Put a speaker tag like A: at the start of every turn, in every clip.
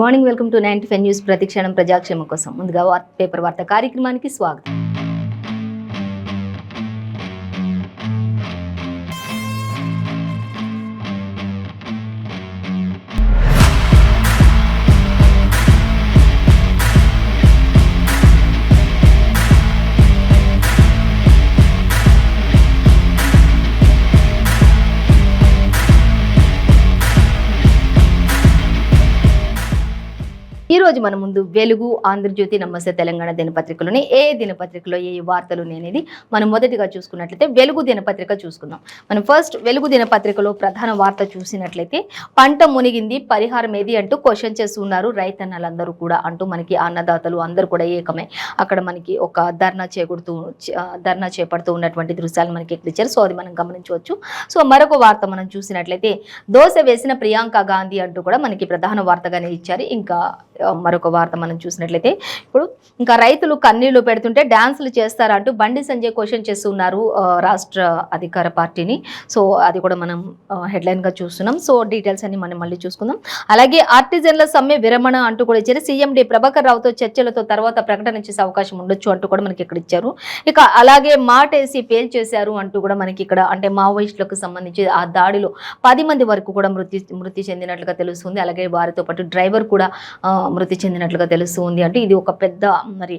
A: Good morning, welcome to 95 news. ప్రతిక్షణం ప్రజాక్షేమం కోసం. ముందుగా పేపర్ వార్త కార్యక్రమానికి స్వాగతం. ఈ రోజు మన ముందు వెలుగు, ఆంధ్రజ్యోతి, నమస్తే తెలంగాణ దినపత్రికలోని ఏ దినపత్రికలో ఏ వార్తలు అనేది మనం మొదటిగా చూసుకున్నట్లయితే వెలుగు దినపత్రిక చూసుకుందాం. మనం ఫస్ట్ వెలుగు దినపత్రికలో ప్రధాన వార్త చూసినట్లయితే పంట మునిగింది, పరిహారం ఏది అంటూ క్వశ్చన్ చేస్తున్నారు రైతన్నలందరూ కూడా అంటూ మనకి అన్నదాతలు అందరూ కూడా ఏకమై అక్కడ మనకి ఒక ధర్నా చేపడుతూ ఉన్నటువంటి దృశ్యాలు మనకి ఇక్కడ ఇచ్చారు. సో అది మనం గమనించవచ్చు. సో మరొక వార్త మనం చూసినట్లయితే దోశ వేసిన ప్రియాంక గాంధీ అంటూ కూడా మనకి ప్రధాన వార్తగానే ఇచ్చారు. ఇంకా మరొక వార్త మనం చూసినట్లయితే ఇప్పుడు ఇంకా రైతులు కన్నీళ్లు పెడుతుంటే డాన్సులు చేస్తారంటూ బండి సంజయ్ క్వశ్చన్ చేస్తున్నారు రాష్ట్ర అధికార పార్టీని. సో అది కూడా మనం హెడ్లైన్ గా చూస్తున్నాం. సో డీటెయిల్స్ అన్ని మనం మళ్ళీ చూసుకుందాం. అలాగే ఆర్టిజన్ల సమ్మె విరమణ అంటూ కూడా ఇచ్చారు. సీఎండి ప్రభాకర్ రావుతో చర్చలతో తర్వాత ప్రకటన చేసే అవకాశం ఉండొచ్చు అంటూ కూడా మనకి ఇక్కడ ఇచ్చారు. ఇక అలాగే మాటేసి పేల్చేశారు అంటూ కూడా మనకి ఇక్కడ అంటే మావోయిస్టులకు సంబంధించి ఆ దాడిలో 10 మంది వరకు కూడా మృతి చెందినట్లుగా తెలుస్తుంది. అలాగే వారితో పాటు డ్రైవర్ కూడా మృతి చెందినట్లుగా తెలుస్తుంది. అంటే ఇది ఒక పెద్ద మరి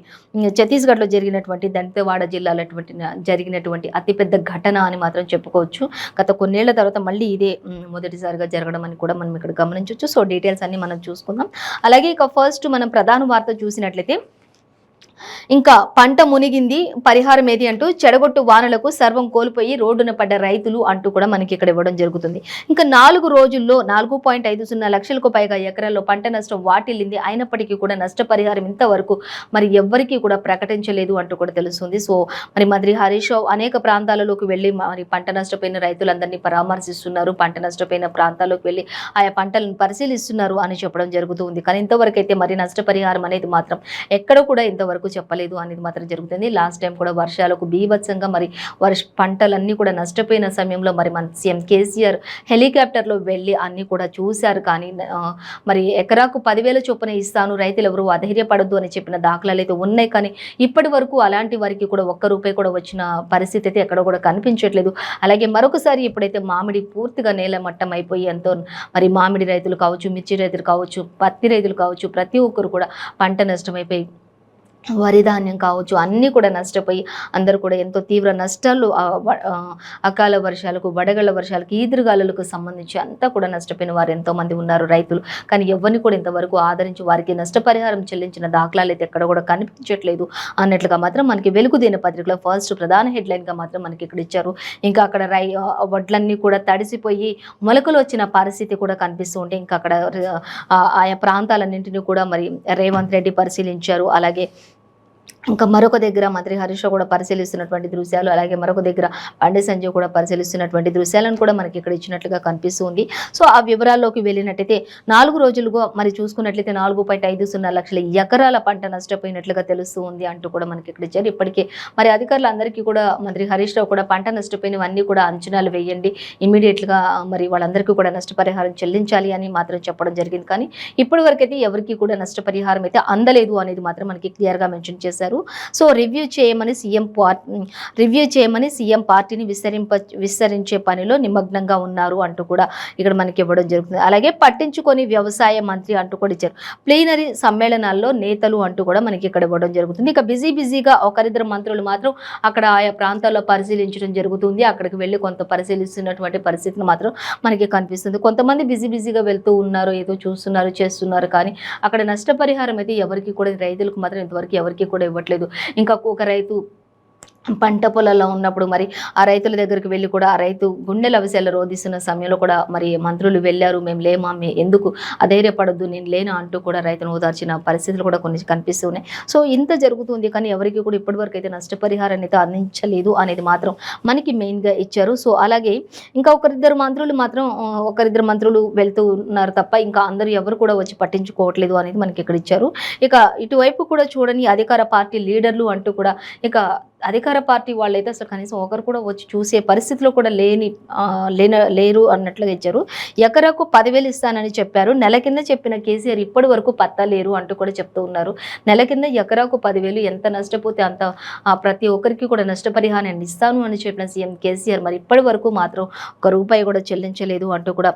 A: ఛత్తీస్గఢ్లో జరిగినటువంటి దంతెవాడ జిల్లాలో జరిగినటువంటి అతిపెద్ద ఘటన అని మాత్రం చెప్పుకోవచ్చు. గత కొన్నేళ్ల తర్వాత మళ్ళీ ఇదే మొదటిసారిగా జరగడం అని కూడా మనం ఇక్కడ గమనించవచ్చు. సో డీటెయిల్స్ అన్ని మనం చూసుకుందాం. అలాగే ఇక ఫస్ట్ మనం ప్రధాన వార్త చూసినట్లయితే ఇంకా పంట మునిగింది, పరిహారం ఏది అంటూ చెడగొట్టు వానలకు సర్వం కోల్పోయి రోడ్డున పడ్డ రైతులు అంటూ కూడా మనకి ఇక్కడ ఇవ్వడం జరుగుతుంది. ఇంకా 4 రోజుల్లో 4.50 లక్షలకు పైగా ఎకరాల్లో పంట నష్టం వాటిల్లింది. అయినప్పటికీ కూడా నష్టపరిహారం ఇంతవరకు మరి ఎవ్వరికీ కూడా ప్రకటించలేదు అంటూ కూడా తెలుస్తుంది. సో మరి మంత్రి హరీష్ రావు అనేక ప్రాంతాలలోకి వెళ్ళి మరి పంట నష్టపోయిన రైతులందరినీ పరామర్శిస్తున్నారు. పంట నష్టపోయిన ప్రాంతాల్లోకి వెళ్ళి ఆయా పంటలను పరిశీలిస్తున్నారు అని చెప్పడం జరుగుతుంది. కానీ ఇంతవరకు అయితే మరి నష్టపరిహారం అనేది మాత్రం ఎక్కడ కూడా ఇంతవరకు చెప్పలేదు అనేది మాత్రం జరుగుతుంది. లాస్ట్ టైం కూడా వర్షాలకు బీభత్సంగా మరి పంటలన్నీ కూడా నష్టపోయిన సమయంలో మరి మన సీఎం కేసీఆర్ హెలికాప్టర్లో వెళ్ళి అన్ని కూడా చూశారు. కానీ మరి ఎకరాకు 10,000 చొప్పున ఇస్తాను, రైతులు ఎవరు అధైర్యపడద్దు అని చెప్పిన దాఖలాలు అయితే ఉన్నాయి. కానీ ఇప్పటి వరకు అలాంటి వారికి కూడా ₹1 కూడా వచ్చిన పరిస్థితి అయితే ఎక్కడ కూడా కనిపించట్లేదు. అలాగే మరొకసారి ఇప్పుడైతే మామిడి పూర్తిగా నేలమట్టం అయిపోయి ఎంతో మరి మామిడి రైతులు కావచ్చు, మిర్చి రైతులు కావచ్చు, పత్తి రైతులు కావచ్చు, ప్రతి ఒక్కరు కూడా పంట నష్టమైపోయి వరి ధాన్యం కావచ్చు అన్నీ కూడా నష్టపోయి అందరూ కూడా ఎంతో తీవ్ర నష్టాలు అకాల వర్షాలకు, వడగళ్ల వర్షాలకు, ఈదురుగాలులకు సంబంధించి అంతా కూడా నష్టపోయిన వారు ఎంతోమంది ఉన్నారు రైతులు. కానీ ఎవరిని కూడా ఇంతవరకు ఆదరించి వారికి నష్టపరిహారం చెల్లించిన దాఖలాలు అయితే ఎక్కడ కూడా కనిపించట్లేదు అన్నట్లుగా మాత్రం మనకి వెలుగు దినపత్రికలో ఫస్ట్ ప్రధాన హెడ్లైన్గా మాత్రం మనకి ఇక్కడ ఇచ్చారు. ఇంకా అక్కడ వడ్లన్నీ కూడా తడిసిపోయి మొలకలు వచ్చిన పరిస్థితి కూడా కనిపిస్తూ ఉంటే ఇంకా అక్కడ ఆయా ప్రాంతాలన్నింటినీ కూడా మరి రేవంత్ రెడ్డి పరిశీలించారు. అలాగే ఇంకా మరొక దగ్గర మంత్రి హరీష్ రావు కూడా పరిశీలిస్తున్నటువంటి దృశ్యాలు, అలాగే మరొక దగ్గర బండి సంజయ్ కూడా పరిశీలిస్తున్నటువంటి దృశ్యాలను కూడా మనకి ఇక్కడ ఇచ్చినట్లుగా కనిపిస్తుంది. సో ఆ వివరాల్లోకి వెళ్ళినట్టయితే 4 రోజులుగా మరి చూసుకున్నట్లయితే 4.50 లక్షల ఎకరాల పంట నష్టపోయినట్లుగా తెలుస్తూ ఉంది అంటూ కూడా మనకి ఇక్కడ ఇచ్చారు. ఇప్పటికే మరి అధికారులందరికీ కూడా మంత్రి హరీష్ రావు కూడా పంట నష్టపోయినవన్నీ కూడా అంచనాలు వేయండి, ఇమీడియట్గా మరి వాళ్ళందరికీ కూడా నష్టపరిహారం చెల్లించాలి అని మాత్రం చెప్పడం జరిగింది. కానీ ఇప్పటి వరకైతే ఎవరికి కూడా నష్టపరిహారం అయితే అందలేదు అనేది మాత్రం మనకి క్లియర్గా మెన్షన్ చేశారు. సో రివ్యూ చేయమని సీఎం పార్టీని విస్తరించే పనిలో నిమగ్నంగా ఉన్నారు అంటూ కూడా ఇక్కడ మనకి ఇవ్వడం జరుగుతుంది. అలాగే పట్టించుకొని వ్యవసాయ మంత్రి అంటూ కూడా ఇచ్చారు. ప్లీనరీ సమ్మేళనాల్లో నేతలు అంటూ కూడా మనకి ఇక్కడ ఇవ్వడం జరుగుతుంది. ఇక బిజీగా ఒకరిద్దరు మంత్రులు మాత్రం అక్కడ ఆయా ప్రాంతాల్లో పరిశీలించడం జరుగుతుంది. అక్కడికి వెళ్ళి కొంత పరిశీలిస్తున్నటువంటి పరిస్థితిని మాత్రం మనకి కనిపిస్తుంది. కొంతమంది బిజీగా వెళ్తూ ఉన్నారు, ఏదో చూస్తున్నారు, చేస్తున్నారు. కానీ అక్కడ నష్టపరిహారం అయితే ఎవరికి కూడా రైతులకు మాత్రం ఇంతవరకు ఎవరికి కూడా ఇవ్వట్లేదు. ఇంకా ఒక రైతు పంట పొలాల్లో ఉన్నప్పుడు మరి ఆ రైతుల దగ్గరికి వెళ్ళి కూడా ఆ రైతు గుండెల అవిసెల రోధిస్తున్న సమయంలో కూడా మరి మంత్రులు వెళ్ళారు. మేము లేమా, ఎందుకు అధైర్యపడద్దు, నేను లేనా అంటూ కూడా రైతును ఓదార్చిన పరిస్థితులు కూడా కొన్ని కనిపిస్తున్నాయి. సో ఇంత జరుగుతుంది కానీ ఎవరికి కూడా ఇప్పటివరకు అయితే నష్టపరిహారాన్ని అయితే అందించలేదు అనేది మాత్రం మనకి మెయిన్గా ఇచ్చారు. సో అలాగే ఇంకా ఒకరిద్దరు మంత్రులు వెళ్తూ ఉన్నారు తప్ప ఇంకా అందరూ ఎవరు కూడా వచ్చి పట్టించుకోవట్లేదు అనేది మనకి ఇక్కడ ఇచ్చారు. ఇక ఇటువైపు కూడా చూడని అధికార పార్టీ లీడర్లు అంటూ కూడా ఇక అధికార అధికార పార్టీ వాళ్ళైతే అసలు కనీసం ఒకరు కూడా వచ్చి చూసే పరిస్థితిలో కూడా లేరు అన్నట్లుగా ఇచ్చారు. ఎకరాకు 10,000 ఇస్తానని చెప్పారు. నెల కింద చెప్పిన కేసీఆర్ ఇప్పటి వరకు పత్తా లేరు అంటూ కూడా చెప్తూ ఉన్నారు. నెల కింద ఎకరాకు 10,000 ఎంత నష్టపోతే అంత ప్రతి ఒక్కరికి కూడా నష్టపరిహారాన్ని ఇస్తాను అని చెప్పిన సీఎం కేసీఆర్ మరి ఇప్పటి వరకు మాత్రం ఒక రూపాయి కూడా చెల్లించలేదు అంటూ కూడా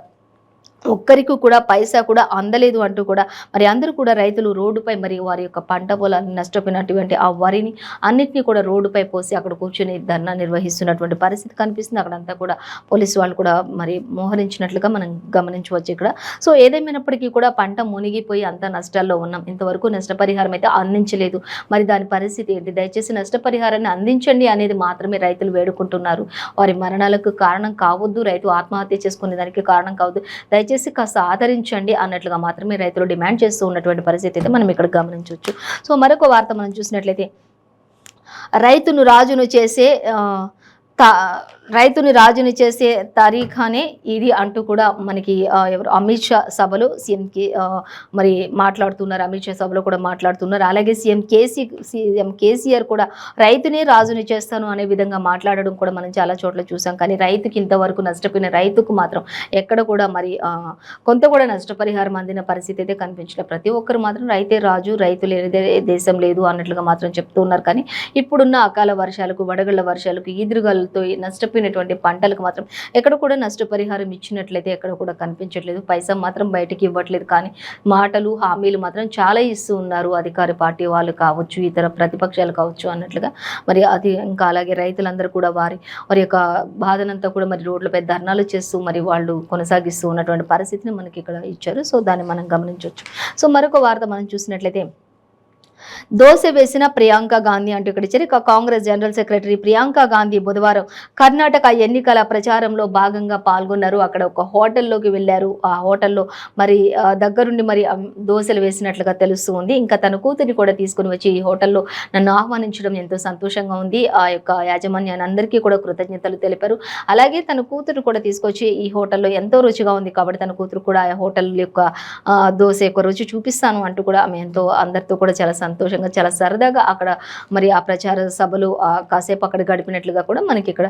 A: ఒక్కరికి కూడా పైసా కూడా అందలేదు అంటూ కూడా మరి అందరూ కూడా రైతులు రోడ్డుపై మరి వారి యొక్క పంట పొలాన్ని నష్టపోయినటువంటి ఆ వరిని అన్నిటినీ కూడా రోడ్డుపై పోసి అక్కడ కూర్చొని ధర్నా నిర్వహిస్తున్నటువంటి పరిస్థితి కనిపిస్తుంది. అక్కడంతా కూడా పోలీసు వాళ్ళు కూడా మరి మోహరించినట్లుగా మనం గమనించవచ్చు ఇక్కడ. సో ఏదేమైనప్పటికీ కూడా పంట మునిగిపోయి అంత నష్టాల్లో ఉన్నాం. ఇంతవరకు నష్టపరిహారం అయితే అందించలేదు. మరి దాని పరిస్థితి ఏంటి? దయచేసి నష్టపరిహారాన్ని అందించండి అనేది మాత్రమే రైతులు వేడుకుంటున్నారు. వారి మరణాలకు కారణం కావద్దు, రైతు ఆత్మహత్య చేసుకునే దానికి కారణం కావద్దు, దయచేసి కాస్త ఆదరించండి అన్నట్లుగా మాత్రమే రైతులు డిమాండ్ చేస్తూ ఉన్నటువంటి పరిస్థితి అయితే మనం ఇక్కడ గమనించవచ్చు. సో మరొక వార్త మనం చూసినట్లయితే రైతును రాజుని చేసే తారీఖానే ఇది అంటూ కూడా మనకి ఎవరు అమిత్ షా సభలో సీఎంకి మరి మాట్లాడుతున్నారు. అమిత్ షా సభలో కూడా మాట్లాడుతున్నారు. అలాగే సీఎం కేసీఆర్ కూడా రైతునే రాజుని చేస్తాను అనే విధంగా మాట్లాడడం కూడా మనం చాలా చోట్ల చూసాం. కానీ రైతుకి ఇంతవరకు నష్టపోయిన రైతుకు మాత్రం ఎక్కడ కూడా మరి కొంత కూడా నష్టపరిహారం అందిన పరిస్థితి అయితే కనిపించలేదు. ప్రతి ఒక్కరు మాత్రం రైతే రాజు, రైతు లేనిదే దేశం లేదు అన్నట్లుగా మాత్రం చెప్తూ ఉన్నారు. కానీ ఇప్పుడున్న అకాల వర్షాలకు, వడగళ్ల వర్షాలకు, ఈదురుగాలతో నష్టపోయినటువంటి పంటలకు మాత్రం ఎక్కడ కూడా నష్టపరిహారం ఇచ్చినట్లయితే ఎక్కడ కూడా కనిపించట్లేదు. పైసా మాత్రం బయటికి ఇవ్వట్లేదు. కానీ మాటలు, హామీలు మాత్రం చాలా ఇస్తూ ఉన్నారు. అధికార పార్టీ వాళ్ళు కావచ్చు, ఇతర ప్రతిపక్షాలు కావచ్చు అన్నట్లుగా మరి అది ఇంకా అలాగే రైతులందరూ కూడా వారి యొక్క బాధనంతా కూడా మరి రోడ్లపై ధర్నాలు చేస్తూ మరి వాళ్ళు కొనసాగిస్తూ ఉన్నటువంటి పరిస్థితిని మనకి ఇక్కడ ఇచ్చారు. సో దాన్ని మనం గమనించవచ్చు. సో మరొక వార్త మనం చూసినట్లయితే దోశ వేసిన ప్రియాంక గాంధీ అంటూ ఇక్కడ ఇచ్చారు. కాంగ్రెస్ జనరల్ సెక్రటరీ ప్రియాంక గాంధీ బుధవారం కర్ణాటక ఎన్నికల ప్రచారంలో భాగంగా పాల్గొన్నారు. అక్కడ ఒక హోటల్లోకి వెళ్ళారు. ఆ హోటల్లో మరి దగ్గరుండి మరి దోశలు వేసినట్లుగా తెలుస్తూ ఉంది. ఇంకా తన కూతురిని కూడా తీసుకుని వచ్చి ఈ హోటల్లో నన్ను ఆహ్వానించడం ఎంతో సంతోషంగా ఉంది. ఆ యొక్క యాజమాన్యాన్ని అందరికీ కూడా కృతజ్ఞతలు తెలిపారు. అలాగే తన కూతురు కూడా తీసుకొచ్చి ఈ హోటల్లో ఎంతో రుచిగా ఉంది కాబట్టి తన కూతురు కూడా ఆ హోటల్ యొక్క దోశ యొక్క రుచి చూపిస్తాను అంటూ కూడా ఆమె ఎంతో అందరితో కూడా చాలా సంతోషంగా, చాలా సరదాగా అక్కడ మరి ఆ ప్రచార సభలు కాసేపు అక్కడ గడిపినట్లుగా కూడా మనకి ఇక్కడ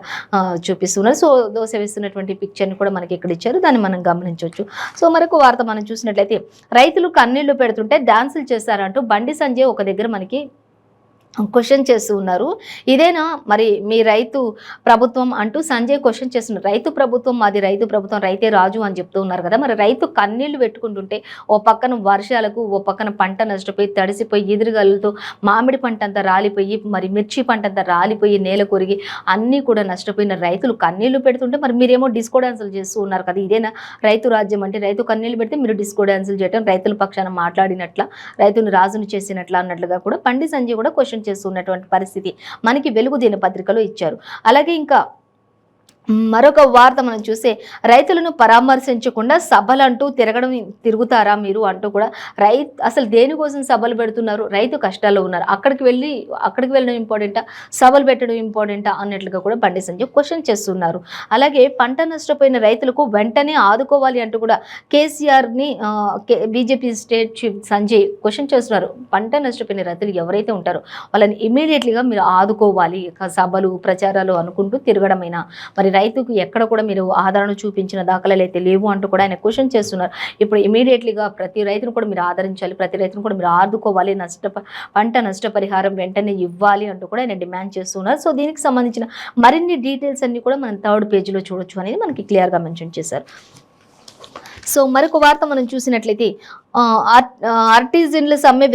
A: చూపిస్తున్నారు. సో దోశ వేస్తున్నటువంటి పిక్చర్ని కూడా మనకి ఇక్కడ ఇచ్చారు. దాన్ని మనం గమనించవచ్చు. సో మరొక వార్త మనం చూసినట్లయితే రైతులు కన్నీళ్లు పెడుతుంటే డాన్సులు చేస్తారంటూ బండి సంజయ్ ఒక దగ్గర మనకి క్వశ్చన్ చేస్తూ ఉన్నారు. ఇదేనా మరి మీ రైతు ప్రభుత్వం అంటూ సంజయ్ క్వశ్చన్ చేస్తున్నారు. రైతు ప్రభుత్వం మాది, రైతు ప్రభుత్వం, రైతే రాజు అని చెప్తూ ఉన్నారు కదా. మరి రైతు కన్నీళ్లు పెట్టుకుంటుంటే ఓ పక్కన వర్షాలకు, ఓ పక్కన పంట నష్టపోయి తడిసిపోయి ఎదురుగాలతో మామిడి పంట అంతా రాలిపోయి మరి మిర్చి పంట అంతా రాలిపోయి నేల కొరిగి అన్నీ కూడా నష్టపోయిన రైతులు కన్నీళ్లు పెడుతుంటే మరి మీరేమో డిస్కో డాన్సులు చేస్తూ ఉన్నారు కదా. ఇదేనా రైతు రాజ్యం అంటే? రైతు కన్నీళ్లు పెడితే మీరు డిస్కో డాన్సులు చేయడం, రైతుల పక్షాన మాట్లాడినట్ల, రైతును రాజును చేసినట్ల అన్నట్లుగా కూడా బండి సంజయ్ కూడా క్వశ్చన్ చేస్తున్నటువంటి పరిస్థితి మనకి వెలుగు దినపత్రికలో ఇచ్చారు. అలాగే ఇంకా మరొక వార్త మనం చూస్తే రైతులను పరామర్శించకుండా సభలంటూ తిరుగుతారా మీరు అంటూ కూడా అసలు దేనికోసం సభలు పెడుతున్నారు? రైతు కష్టాల్లో ఉన్నారు, అక్కడికి వెళ్ళడం ఇంపార్టెంటా, సభలు పెట్టడం ఇంపార్టెంటా అన్నట్లుగా కూడా బండి సంజయ్ క్వశ్చన్ చేస్తున్నారు. అలాగే పంట నష్టపోయిన రైతులకు వెంటనే ఆదుకోవాలి అంటూ కూడా కేసీఆర్ని BJP state chief Sanjay question చేస్తున్నారు. పంట నష్టపోయిన రైతులు ఎవరైతే ఉంటారో వాళ్ళని ఇమీడియట్లీగా మీరు ఆదుకోవాలి, సభలు ప్రచారాలు అనుకుంటూ తిరగడమైనా మరి రైతుకు ఎక్కడ కూడా మీరు ఆదరణ చూపించిన దాఖలాలు అయితే లేవు అంటూ కూడా ఆయన క్వశ్చన్ చేస్తున్నారు. ఇప్పుడు ఇమీడియట్లీగా ప్రతి రైతును కూడా మీరు ఆదరించాలి, ప్రతి రైతును కూడా మీరు ఆదుకోవాలి, పంట నష్టపరిహారం వెంటనే ఇవ్వాలి అంటూ కూడా ఆయన డిమాండ్ చేస్తున్నారు. సో దీనికి సంబంధించిన మరిన్ని డీటెయిల్స్ అన్ని కూడా మనం 3rd పేజీలో చూడొచ్చు అనేది మనకి క్లియర్గా మెన్షన్ చేశారు. సో మరొక వార్త మనం చూసినట్లయితే ఆర్టిజన్ల సమ్మె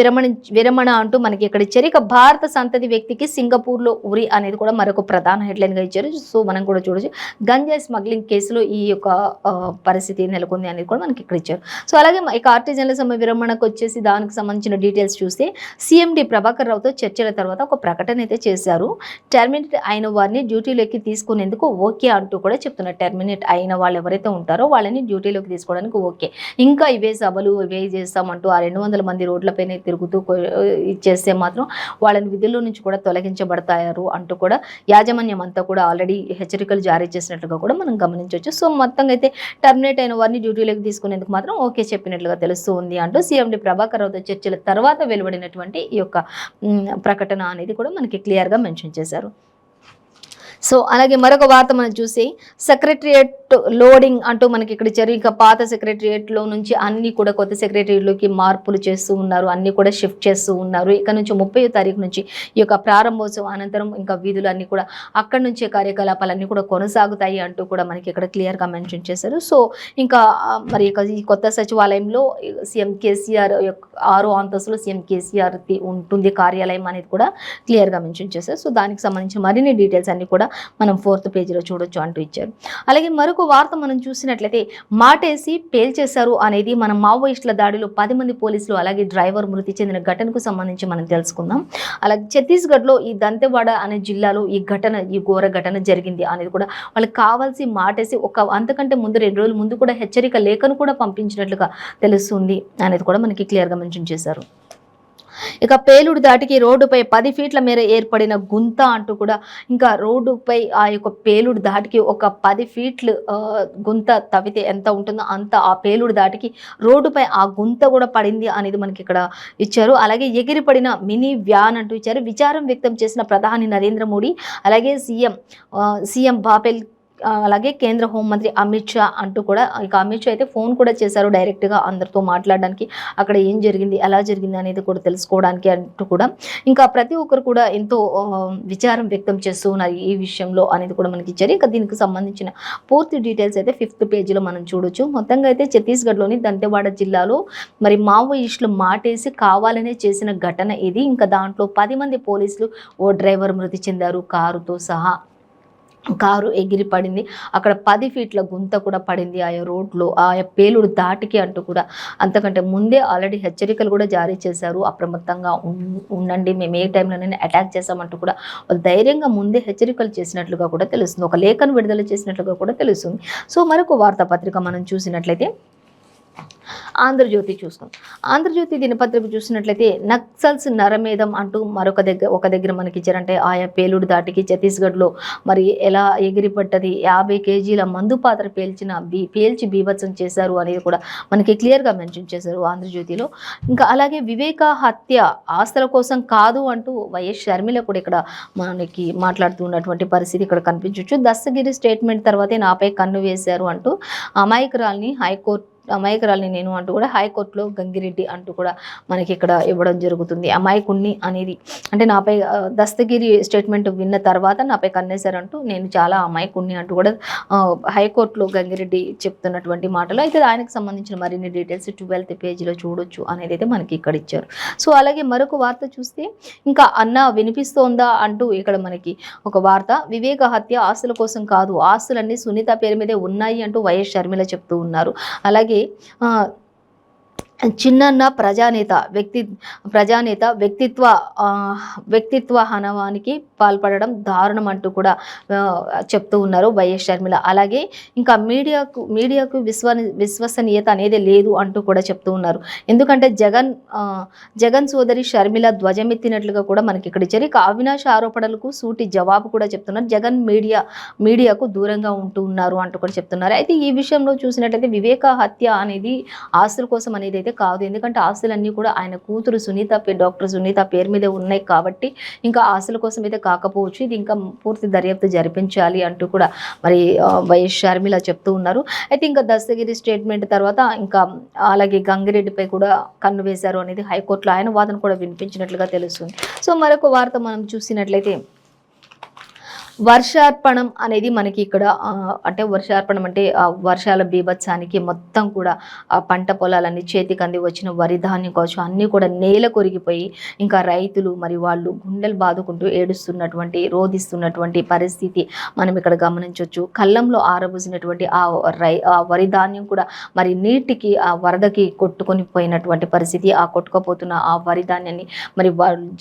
A: విరమణ అంటూ మనకి ఇక్కడ ఇచ్చారు. ఇక భారత సంతతి వ్యక్తికి సింగపూర్లో ఉరి అనేది కూడా మరొక ప్రధాన హెడ్లైన్గా ఇచ్చారు. సో మనం కూడా చూడొచ్చు గంజాయి స్మగ్లింగ్ కేసులో ఈ యొక్క పరిస్థితి నెలకొంది అనేది కూడా మనకి ఇక్కడ ఇచ్చారు. సో అలాగే ఇక ఆర్టిజన్ల సమ్మె విరమణకు వచ్చేసి దానికి సంబంధించిన డీటెయిల్స్ చూస్తే CMD ప్రభాకర్ రావుతో చర్చల తర్వాత ఒక ప్రకటన అయితే చేశారు. టెర్మినేట్ అయిన వారిని డ్యూటీలోకి తీసుకునేందుకు ఓకే అంటూ కూడా చెప్తున్నారు. టెర్మినేట్ అయిన వాళ్ళు ఎవరైతే ఉంటారో వాళ్ళని డ్యూటీలోకి తీసుకోవడానికి ఓకే, ఇంకా ఇవే సభలు ఇవే చేస్తామంటూ ఆ 200 మంది రోడ్లపైనే తిరుగుతూ ఇచ్చేస్తే మాత్రం వాళ్ళని విధుల్లో నుంచి కూడా తొలగించబడతారు అంటూ కూడా యాజమాన్యం అంతా కూడా ఆల్రెడీ హెచ్చరికలు జారీ చేసినట్లుగా కూడా మనం గమనించవచ్చు. సో మొత్తంగా అయితే టర్మినేట్ అయిన వారిని డ్యూటీలోకి తీసుకునేందుకు మాత్రం ఓకే చెప్పినట్లుగా తెలుస్తూ ఉంది అంటూ CMD ప్రభాకర్ రావుతో చర్చల తర్వాత వెలువడినటువంటి ఈ యొక్క ప్రకటన అనేది కూడా మనకి క్లియర్గా మెన్షన్ చేశారు. సో అలాగే మరొక వార్త మనం చూసి సెక్రటరియట్ లోడింగ్ అంటూ మనకి ఇక్కడ ఇచ్చారు. ఇంకా పాత సెక్రటరియట్లో నుంచి అన్ని కూడా కొత్త సెక్రటరియట్లోకి మార్పులు చేస్తూ ఉన్నారు, అన్ని కూడా షిఫ్ట్ చేస్తూ ఉన్నారు. ఇక్కడ నుంచి 30వ తారీఖు నుంచి ఈ యొక్క ప్రారంభోత్సవం అనంతరం ఇంకా వీధులు అన్ని కూడా అక్కడి నుంచే కార్యకలాపాలన్నీ కూడా కొనసాగుతాయి అంటూ కూడా మనకి ఇక్కడ క్లియర్గా మెన్షన్ చేశారు. సో ఇంకా మరి ఈ కొత్త సచివాలయంలో సీఎం కేసీఆర్ 6వ అంతస్తులో సీఎం కేసీఆర్ ఉంటుంది కార్యాలయం అనేది కూడా క్లియర్గా మెన్షన్ చేశారు. సో దానికి సంబంధించిన మరిన్ని డీటెయిల్స్ అన్ని కూడా మనం 4th పేజీలో చూడొచ్చు అంటూ ఇచ్చారు. అలాగే మరొక వార్త మనం చూసినట్లయితే మాటేసి పేల్చేశారు అనేది మన మావోయిస్టుల దాడిలో 10 మంది పోలీసులు అలాగే డ్రైవర్ మృతి చెందిన ఘటనకు సంబంధించి మనం తెలుసుకుందాం. అలాగే ఛత్తీస్గఢ్లో ఈ దంతెవాడ అనే జిల్లాలో ఈ ఘోర ఘటన జరిగింది అనేది కూడా వాళ్ళకి కావాల్సి మాటేసి అంతకంటే ముందు 2 రోజుల ముందు కూడా హెచ్చరిక లేఖను కూడా పంపించినట్లుగా తెలుస్తుంది అనేది కూడా మనకి క్లియర్గా మెన్షన్ చేశారు. ఇక పేలుడు దాటికి రోడ్డుపై 10 ఫీట్ల మేర ఏర్పడిన గుంత అంటూ కూడా ఇంకా రోడ్డుపై ఆ యొక్క పేలుడు దాటికి ఒక 10 ఫీట్లు గుంత తవ్వితే ఎంత ఉంటుందో అంత ఆ పేలుడు దాటికి రోడ్డుపై ఆ గుంత కూడా పడింది అనేది మనకి ఇక్కడ ఇచ్చారు. అలాగే ఎగిరిపడిన మినీ వ్యాన్ అంటూ ఇచ్చారు. విచారం వ్యక్తం చేసిన ప్రధాని నరేంద్ర మోడీ అలాగే సీఎం బాపెల్ అలాగే కేంద్ర హోంమంత్రి అమిత్ షా అంటూ కూడా ఇక అమిత్ షా అయితే ఫోన్ కూడా చేశారు డైరెక్ట్గా అందరితో మాట్లాడడానికి, అక్కడ ఏం జరిగింది ఎలా జరిగింది అనేది కూడా తెలుసుకోవడానికి అంటూ కూడా ఇంకా ప్రతి ఒక్కరు కూడా ఎంతో విచారం వ్యక్తం చేస్తూ ఉన్నారు ఈ విషయంలో అనేది కూడా మనకి ఇచ్చారు. ఇక దీనికి సంబంధించిన పూర్తి డీటెయిల్స్ అయితే 5th పేజీలో మనం చూడొచ్చు. మొత్తంగా అయితే ఛత్తీస్గఢ్లోని దంతెవాడ జిల్లాలో మరి మావోయిస్టులు మాటేసి కావాలనే చేసిన ఘటన ఇది. ఇంకా దాంట్లో 10 మంది పోలీసులు ఓ డ్రైవర్ మృతి చెందారు, కారుతో సహా. కారు ఎగిరి పడింది, అక్కడ 10 ఫీట్ల గుంత కూడా పడింది ఆయా రోడ్లో ఆయా పేలుడు దాటికి అంటూ కూడా. అంతకంటే ముందే ఆల్రెడీ హెచ్చరికలు కూడా జారీ చేశారు, అప్రమత్తంగా ఉండండి, మేము ఏ టైంలోనైనా అటాక్ చేశామంటూ కూడా వాళ్ళు ధైర్యంగా ముందే హెచ్చరికలు చేసినట్లుగా కూడా తెలుస్తుంది, ఒక లేఖను విడుదల చేసినట్లుగా కూడా తెలుస్తుంది. సో మరొక వార్తాపత్రిక మనం చూసినట్లయితే ఆంధ్రజ్యోతి చూసుకుందాం. ఆంధ్రజ్యోతి దినపత్రిక చూసినట్లయితే నక్సల్స్ నరమేధం అంటూ ఒక దగ్గర మనకి ఇచ్చారంటే ఆయా పేలుడు దాటికి ఛత్తీస్గఢ్లో మరి ఎలా ఎగిరిపడ్డది, 50 కేజీల మందు పాత్ర పేల్చి బీభత్సం చేశారు అనేది కూడా మనకి క్లియర్గా మెన్షన్ చేశారు ఆంధ్రజ్యోతిలో. ఇంకా అలాగే వివేక హత్య ఆస్తుల కోసం కాదు అంటూ వైఎస్ షర్మిల కూడా ఇక్కడ మనకి మాట్లాడుతున్నటువంటి పరిస్థితి ఇక్కడ కనిపించవచ్చు. దస్తగిరి స్టేట్మెంట్ తర్వాతే నాపై కన్ను వేశారు అంటూ అమాయకురాల్ని నేను అంటూ కూడా హైకోర్టులో గంగిరెడ్డి అంటూ కూడా మనకి ఇక్కడ ఇవ్వడం జరుగుతుంది. అమాయకుణ్ణి అనేది అంటే నాపై దస్తగిరి స్టేట్మెంట్ విన్న తర్వాత నాపై కన్నేశారంటూ నేను చాలా అమాయకుణ్ణి అంటూ కూడా హైకోర్టులో గంగిరెడ్డి చెప్తున్నటువంటి మాటలు. అయితే దానికి సంబంధించిన మరిన్ని డీటెయిల్స్ 12th పేజీలో చూడొచ్చు అనేది అయితే మనకి ఇక్కడ ఇచ్చారు. సో అలాగే మరొక వార్త చూస్తే ఇంకా అన్న వినిపిస్తోందా అంటూ ఇక్కడ మనకి ఒక వార్త. వివేక హత్య ఆస్తుల కోసం కాదు, ఆస్తులన్నీ సునీత పేరు మీదే ఉన్నాయి అంటూ వైఎస్ షర్మిల చెప్తూ ఉన్నారు. అలాగే చిన్న ప్రజానేత వ్యక్తిత్వ హననానికి పాల్పడడం దారుణం అంటూ కూడా చెప్తూ ఉన్నారు వైఎస్ షర్మిల. అలాగే ఇంకా మీడియాకు విశ్వసనీయత అనేది లేదు అంటూ కూడా చెప్తూ ఉన్నారు. ఎందుకంటే జగన్ సోదరి షర్మిల ధ్వజమెత్తినట్లుగా కూడా మనకి ఇక్కడ ఇచ్చారు. ఇక అవినాష్ ఆరోపణలకు సూటి జవాబు కూడా చెప్తున్నారు. జగన్ మీడియాకు దూరంగా ఉంటూ ఉన్నారు అంటూ కూడా చెప్తున్నారు. అయితే ఈ విషయంలో చూసినట్లయితే వివేక హత్య అనేది ఆస్తుల కోసం అనేది అయితే కాదు, ఎందుకంటే ఆస్తులన్నీ కూడా ఆయన కూతురు డాక్టర్ సునీత పేరు మీదే ఉన్నాయి కాబట్టి ఇంకా ఆస్తుల కోసం అయితే కాకపోవచ్చు, ఇది ఇంకా పూర్తి దర్యాప్తు జరిపించాలి అంటూ కూడా మరి వైఎస్ షర్మిల చెప్తూ ఉన్నారు. అయితే ఇంకా దస్తగిరి స్టేట్మెంట్ తర్వాత ఇంకా అలాగే గంగిరెడ్డిపై కూడా కన్ను వేశారు అనేది హైకోర్టులో ఆయన వాదన కూడా వినిపించినట్లుగా తెలుస్తుంది. సో మరొక వార్త మనం చూసినట్లయితే వర్షార్పణం అనేది మనకి ఇక్కడ అంటే వర్షార్పణం అంటే వర్షాల బీభత్సానికి మొత్తం కూడా ఆ పంట పొలాలన్నీ చేతికి అంది వచ్చిన వరి ధాన్యం కావచ్చు అన్నీ కూడా నేల కొరిగిపోయి ఇంకా రైతులు మరి వాళ్ళు గుండెలు బాదుకుంటూ రోధిస్తున్నటువంటి పరిస్థితి మనం ఇక్కడ గమనించవచ్చు. కళ్ళంలో ఆరబోసినటువంటి ఆ వరి ధాన్యం కూడా మరి నీటికి ఆ వరదకి కొట్టుకొని పోయినటువంటి పరిస్థితి. ఆ కొట్టుకుపోతున్న ఆ వరి ధాన్యాన్ని మరి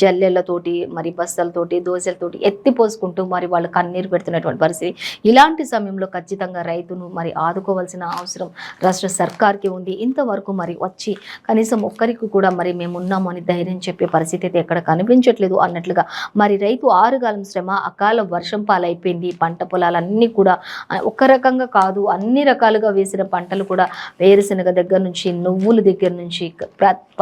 A: జల్లెళ్ళతోటి మరి బస్తలతోటి దోశలతోటి ఎత్తిపోసుకుంటూ మరి వాళ్ళు కన్నీరు పెడుతున్నటువంటి పరిస్థితి. ఇలాంటి సమయంలో ఖచ్చితంగా రైతును మరి ఆదుకోవాల్సిన అవసరం రాష్ట్ర సర్కార్కి ఉంది. ఇంతవరకు మరి వచ్చి కనీసం ఒక్కరికి కూడా మరి మేము ఉన్నాము అని ధైర్యం చెప్పే పరిస్థితి అయితే ఎక్కడ కనిపించట్లేదు అన్నట్లుగా మరి రైతు ఆరుగాలం శ్రమ అకాల వర్షం పాలైపోయింది. పంట పొలాలన్నీ కూడా ఒక రకంగా కాదు అన్ని రకాలుగా వేసిన పంటలు కూడా వేరుశనగ దగ్గర నుంచి నువ్వుల దగ్గర నుంచి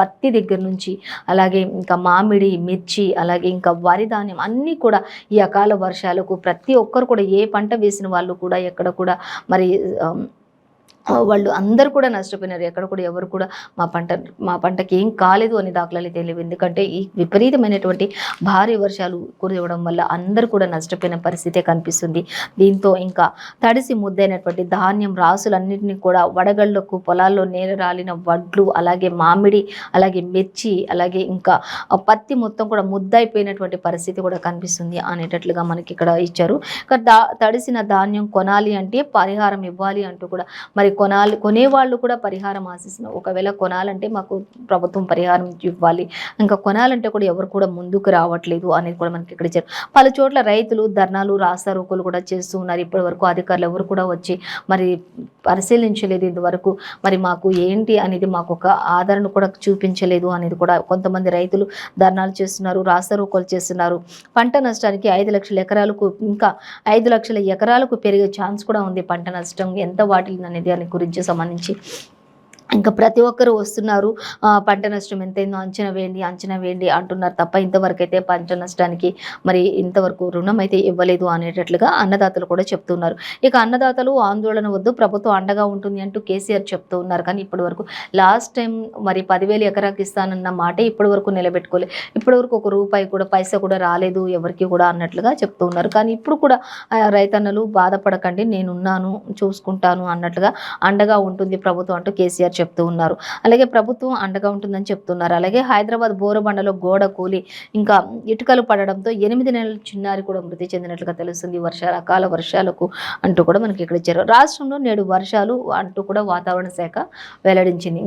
A: పత్తి దగ్గర నుంచి అలాగే ఇంకా మామిడి మిర్చి అలాగే ఇంకా వరి ధాన్యం అన్నీ కూడా ఈ అకాల వర్షాలు రైతులకు ప్రతి ఒక్కరు కూడా ఏ పంట వేసిన వాళ్ళు కూడా ఎక్కడ కూడా మరి వాళ్ళు అందరూ కూడా నష్టపోయినారు. ఎక్కడ కూడా ఎవరు కూడా మా పంటకి ఏం కాలేదు అని దాఖలాలు తెలియవు. ఎందుకంటే ఈ విపరీతమైనటువంటి భారీ వర్షాలు కురవడం వల్ల అందరూ కూడా నష్టపోయిన పరిస్థితే కనిపిస్తుంది. దీంతో ఇంకా తడిసి ముద్దైనటువంటి ధాన్యం రాసులన్నింటినీ కూడా వడగళ్లకు పొలాల్లో నేల రాలిన వడ్లు, అలాగే మామిడి, అలాగే మిర్చి, అలాగే ఇంకా పత్తి మొత్తం కూడా ముద్దయిపోయినటువంటి పరిస్థితి కూడా కనిపిస్తుంది అనేటట్లుగా మనకి ఇక్కడ ఇచ్చారు. తడిసిన ధాన్యం కొనాలి అంటే పరిహారం ఇవ్వాలి అంటూ కూడా మరి కొనేవాళ్ళు కూడా పరిహారం ఆశిస్తున్నారు. ఒకవేళ కొనాలంటే మాకు ప్రభుత్వం పరిహారం ఇవ్వాలి, ఇంకా కొనాలంటే కూడా ఎవరు కూడా ముందుకు రావట్లేదు అనేది కూడా మనకి ఇక్కడ ఇచ్చారు. పలు చోట్ల రైతులు ధర్నాలు, రాస్తారోకోలు కూడా చేస్తూ ఉన్నారు. ఇప్పటి వరకు అధికారులు ఎవరు కూడా వచ్చి మరి పరిశీలించలేదు ఇంతవరకు. మరి మాకు ఏంటి అనేది మాకు ఒక ఆదరణ కూడా చూపించలేదు అనేది కూడా కొంతమంది రైతులు ధర్నాలు చేస్తున్నారు, రాస్తారోకోలు చేస్తున్నారు. పంట నష్టానికి 5 లక్షల ఎకరాలకు ఇంకా 5 లక్షల ఎకరాలకు పెరిగే ఛాన్స్ కూడా ఉంది. పంట నష్టం ఎంత వాటిల్ని అనేది దాని గురించి సంబంధించి ఇంకా ప్రతి ఒక్కరు వస్తున్నారు. పంట నష్టం ఎంతైందో అంచనా వేయండి అంటున్నారు తప్ప ఇంతవరకు అయితే పంట నష్టానికి మరి ఇంతవరకు రుణం అయితే ఇవ్వలేదు అనేటట్లుగా అన్నదాతలు కూడా చెప్తున్నారు. ఇక అన్నదాతలు ఆందోళన వద్దు, ప్రభుత్వం అండగా ఉంటుంది అంటూ కేసీఆర్ చెప్తూ ఉన్నారు. కానీ ఇప్పటి వరకు లాస్ట్ టైం మరి 10,000 ఎకరాకి ఇస్తానన్న మాటే ఇప్పటి వరకు నిలబెట్టుకోలేదు. ఇప్పటి వరకు ఒక రూపాయి కూడా పైసా కూడా రాలేదు ఎవరికి కూడా అన్నట్లుగా చెప్తూ ఉన్నారు. కానీ ఇప్పుడు కూడా రైతన్నలు బాధపడకండి, నేనున్నాను, చూసుకుంటాను అన్నట్లుగా అండగా ఉంటుంది ప్రభుత్వం అంటూ కేసీఆర్ చెప్తూ ఉన్నారు. అలాగే ప్రభుత్వం అండగా ఉంటుందని చెప్తున్నారు. అలాగే హైదరాబాద్ బోరబండలో గోడ కూలి ఇంకా ఇటుకలు పడడంతో 8 నెలల చిన్నారి కూడా మృతి చెందినట్లుగా తెలుస్తుంది అకాల వర్షాలకు అంటూ కూడా మనకి ఇక్కడ ఇచ్చారు. రాష్ట్రంలో నేడు వర్షాలు అంటూ కూడా వాతావరణ శాఖ వెల్లడించింది.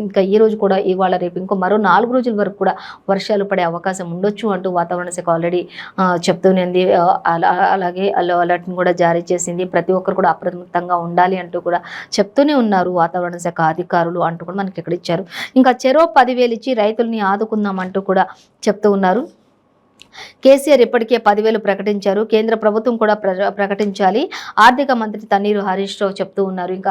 A: ఇంకా ఈ రోజు కూడా ఇవాళ రేపు ఇంకో మరో 4 రోజుల వరకు కూడా వర్షాలు పడే అవకాశం ఉండొచ్చు అంటూ వాతావరణ శాఖ ఆల్రెడీ చెప్తూనే. అలాగే అలర్ట్ని కూడా జారీ చేసింది. ప్రతి ఒక్కరు కూడా అప్రమత్తంగా ఉండాలి అంటూ కూడా చెప్తూనే ఉన్నారు వాతావరణ శాఖ అధికారులు అంటూ కూడా మనకి ఇక్కడ ఇచ్చారు. ఇంకా చెరో 10,000 ఇచ్చి రైతుల్ని ఆదుకుందాం అంటూ కూడా చెప్తూ ఉన్నారు. కేసీఆర్ ఇప్పటికే 10,000 ప్రకటించారు, కేంద్ర ప్రభుత్వం కూడా ప్రకటించాలి. ఆర్థిక మంత్రి తన్నీరు హరీష్ రావు చెప్తూ ఉన్నారు. ఇంకా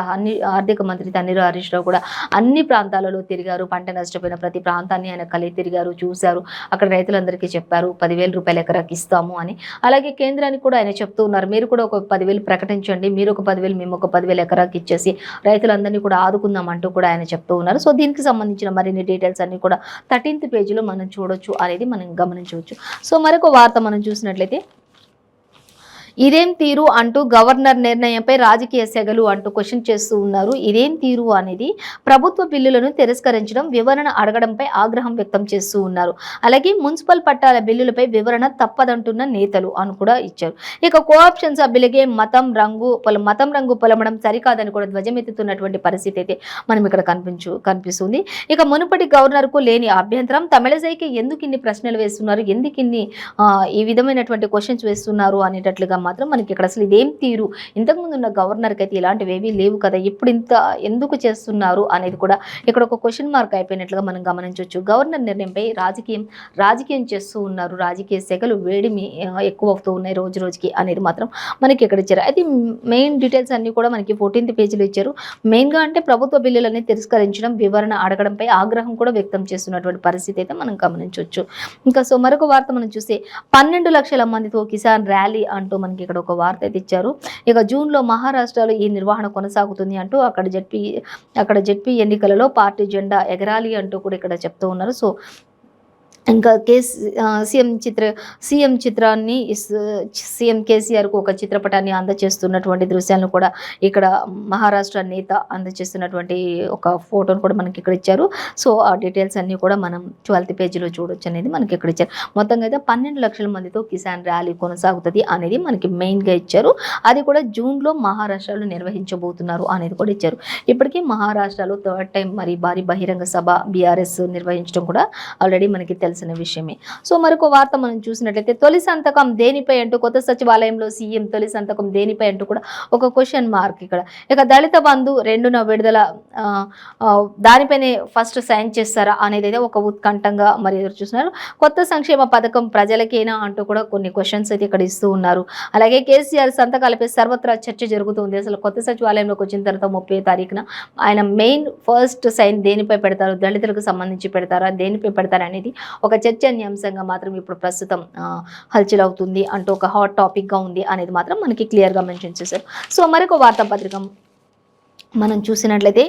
A: ఆర్థిక మంత్రి తన్నీరు హరీష్ రావు కూడా అన్ని ప్రాంతాలలో తిరిగారు. పంట నష్టపోయిన ప్రతి ప్రాంతాన్ని ఆయన తిరిగారు, చూశారు. అక్కడ రైతులందరికీ చెప్పారు 10,000 రూపాయలు ఎకరాకి ఇస్తాము అని. అలాగే కేంద్రానికి కూడా ఆయన చెప్తూ ఉన్నారు, మీరు కూడా ఒక 10,000 ప్రకటించండి, మీరు ఒక 10,000 మేము ఒక 10,000 ఎకరాకి ఇచ్చేసి రైతులందరినీ కూడా ఆదుకుందాం అంటూ కూడా ఆయన చెప్తూ ఉన్నారు. సో దీనికి సంబంధించిన మరిన్ని డీటెయిల్స్ అన్ని కూడా 13th పేజీలో మనం చూడొచ్చు అనేది మనం గమనించవచ్చు. సో మరొక వార్త మనం చూసినట్లయితే, ఇదేం తీరు అంటూ గవర్నర్ నిర్ణయంపై రాజకీయ సెగలు అంటూ క్వశ్చన్ చేస్తూ ఉన్నారు. ఇదేం తీరు అనేది ప్రభుత్వ బిల్లులను తిరస్కరించడం, వివరణ అడగడంపై ఆగ్రహం వ్యక్తం చేస్తూ ఉన్నారు. అలాగే మున్సిపల్ పట్టాల బిల్లులపై వివరణ తప్పదంటున్న నేతలు అని కూడా ఇచ్చారు. ఇక కోఆప్షన్ సభ్యులకే మతం రంగు పొలమడం సరికాదని కూడా ధ్వజమెత్తుతున్నటువంటి పరిస్థితి అయితే మనం ఇక్కడ కనిపిస్తుంది. ఇక మునుపటి గవర్నర్ కు లేని అభ్యంతరం తమిళసైకి ఎందుకు ఇన్ని ప్రశ్నలు వేస్తున్నారు, ఎందుకు ఇన్ని ఈ విధమైనటువంటి క్వశ్చన్స్ వేస్తున్నారు అనేటట్లుగా మాత్రం మనకి ఇక్కడ అసలు ఇదేం తీరు, ఇంతకుముందు ఉన్న గవర్నర్కి అయితే ఇలాంటివి ఏవీ లేవు కదా, ఇప్పుడు ఇంత ఎందుకు చేస్తున్నారు అనేది కూడా ఇక్కడ ఒక క్వశ్చన్ మార్క్ అయిపోయినట్లుగా మనం గమనించవచ్చు. గవర్నర్ నిర్ణయంపై రాజకీయం చేస్తూ ఉన్నారు. రాజకీయ సెగలు వేడిమి ఎక్కువ అవుతూ ఉన్నాయి రోజు రోజుకి అనేది మాత్రం మనకి ఇక్కడ ఇచ్చారు. అయితే మెయిన్ డీటెయిల్స్ అన్ని కూడా మనకి 14th పేజీలో ఇచ్చారు. మెయిన్గా అంటే ప్రభుత్వ బిల్లులని తిరస్కరించడం, వివరణ అడగడంపై ఆగ్రహం కూడా వ్యక్తం చేస్తున్నటువంటి పరిస్థితి అయితే మనం గమనించవచ్చు. ఇంకా సో మరొక వార్త మనం చూస్తే 12 లక్షల మందితో కిసాన్ ర్యాలీ అంటూ మనకి ఇక్కడ ఒక వార్త అయితే ఇచ్చారు. ఇక జూన్లో మహారాష్ట్రలో ఈ నిర్వహణ కొనసాగుతుంది అంటూ అక్కడ జెడ్పీ ఎన్నికలలో పార్టీ జెండా ఎగరాలి అంటూ కూడా ఇక్కడ చెప్తూ ఉన్నారు. సో ఇంకా సీఎం చిత్రాన్ని సీఎం కేసీఆర్కు ఒక చిత్రపటాన్ని అందజేస్తున్నటువంటి దృశ్యాలను కూడా ఇక్కడ మహారాష్ట్ర నేత అందజేస్తున్నటువంటి ఒక ఫోటోను కూడా మనకి ఇక్కడ ఇచ్చారు. సో ఆ డీటెయిల్స్ అన్నీ కూడా మనం 12th పేజీలో చూడొచ్చు అనేది మనకి ఇక్కడ ఇచ్చారు. మొత్తంగా అయితే 12 లక్షల మందితో కిసాన్ ర్యాలీ కొనసాగుతుంది అనేది మనకి మెయిన్గా ఇచ్చారు. అది కూడా జూన్లో మహారాష్ట్రలో నిర్వహించబోతున్నారు అనేది కూడా ఇచ్చారు. ఇప్పటికీ మహారాష్ట్రలో 3rd టైం మరి భారీ బహిరంగ సభ బీఆర్ఎస్ నిర్వహించడం కూడా ఆల్రెడీ మనకి తెలిసిన విషయమే. సో మరొక వార్త మనం చూసినట్లయితే, తొలి సంతకం దేనిపై అంటూ కొత్త సచివాలయంలో సీఎం తొలి సంతకం దేనిపై అంటూ కూడా ఒక క్వశ్చన్ మార్క్ ఇక్కడ. ఇక దళిత బంధు 2న విడుదల దానిపైనే ఫస్ట్ సైన్ చేస్తారా అనేది అయితే ఒక ఉత్కంఠంగా మరి ఎదురు చూస్తున్నారు. కొత్త సంక్షేమ పథకం ప్రజలకేనా అంటూ కూడా కొన్ని క్వశ్చన్స్ అయితే ఇక్కడ ఇస్తూ ఉన్నారు. అలాగే కేసీఆర్ సంతకాలపై సర్వత్రా చర్చ జరుగుతుంది. అసలు కొత్త సచివాలయంలోకి వచ్చిన తర్వాత 30వ తారీఖున ఆయన మెయిన్ ఫస్ట్ సైన్ దేనిపై పెడతారు, దళితులకు సంబంధించి పెడతారా, దేనిపై పెడతారా అనేది ఒక చర్చనీయాంశంగా మాత్రం ఇప్పుడు ప్రస్తుతం హల్చల్ అవుతుంది అంటూ ఒక హాట్ టాపిక్గా ఉంది అనేది మాత్రం మనకి క్లియర్గా మెన్షన్ చేశారు. సో మరొక వార్తాపత్రిక మనం చూసినట్లయితే